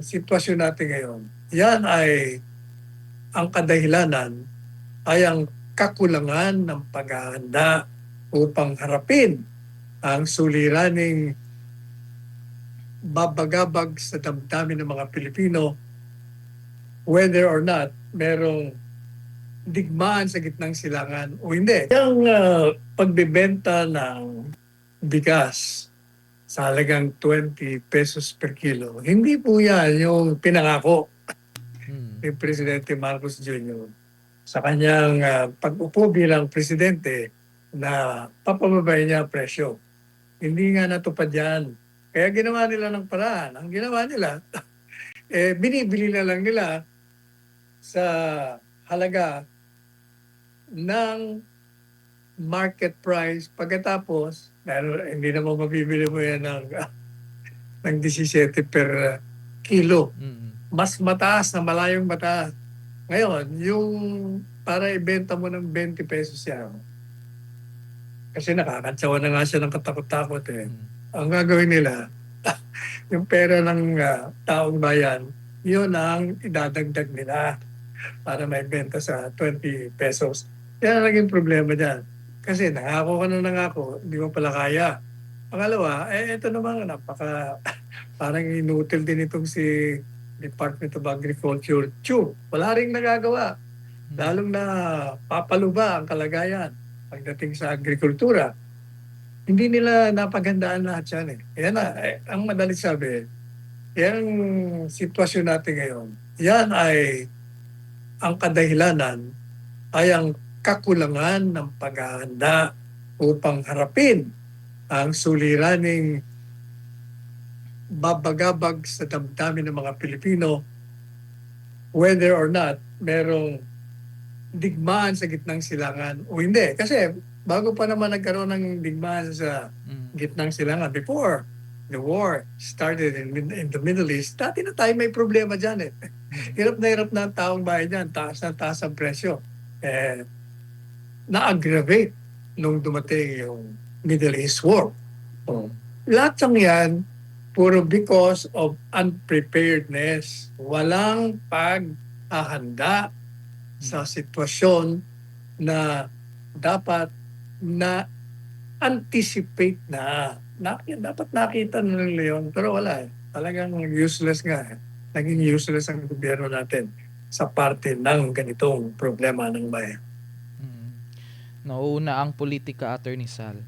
sitwasyon natin ngayon, yan ay ang kadahilanan ay ang kakulangan ng paghahanda upang harapin ang suliraning babagabag sa damdamin ng mga Pilipino, whether or not merong digmaan sa gitnang silangan o hindi. Yung pagbebenta ng bigas sa halagang 20 pesos per kilo, hindi po yan yung pinangako ni Presidente Marcos Jr. sa kanyang pag-upo bilang presidente na papababay niya ang presyo. Hindi nga natupad yan. Kaya ginawa nila ng paraan. Ang ginawa nila, binibili na lang nila sa halaga ng market price. Pagkatapos, hindi naman mabibili mo yan ng 17 per kilo. Mas mataas na malayong mataas. Ngayon, yung para ibenta mo ng 20 pesos yan, kasi nakakantsawa na nga siya ng katakot-takot eh. Ang gagawin nila, yung pera ng taong bayan, yun ang idadagdag nila para maibenta sa 20 pesos. Yan ang naging problema dyan. Kasi nangako ka na nangako, hindi mo pala kaya. Pangalawa, ito naman parang inutil din itong si Department of Agriculture. Wala rin nagagawa. Lalong na papaluba ang kalagayan pagdating sa agrikultura. Hindi nila napaghandaan lahat yan eh. Yan na, ang madalit sabi, yung sitwasyon natin ngayon, yan ay ang kadahilanan ay ang kakulangan ng paghahanda upang harapin ang suliraning babagabag sa damdamin ng mga Pilipino, whether or not merong digmaan sa gitnang silangan o hindi. Kasi bago pa naman nagkaroon ng digmaan sa gitnang silangan, before the war started in the Middle East, dati na tayo may problema dyan eh. Hirap na ang taong bayan dyan, taas ang presyo. Na-aggravate nung dumating yung Middle East War. Lahat ng yan, puro because of unpreparedness. Walang paghahanda sa sitwasyon na dapat na anticipate na. Dapat nakita nila yun, pero wala eh. Talagang useless nga eh. Naging useless ang gobyerno natin sa parte ng ganitong problema ng bayan. Nauuna ang politika, Attorney Sal.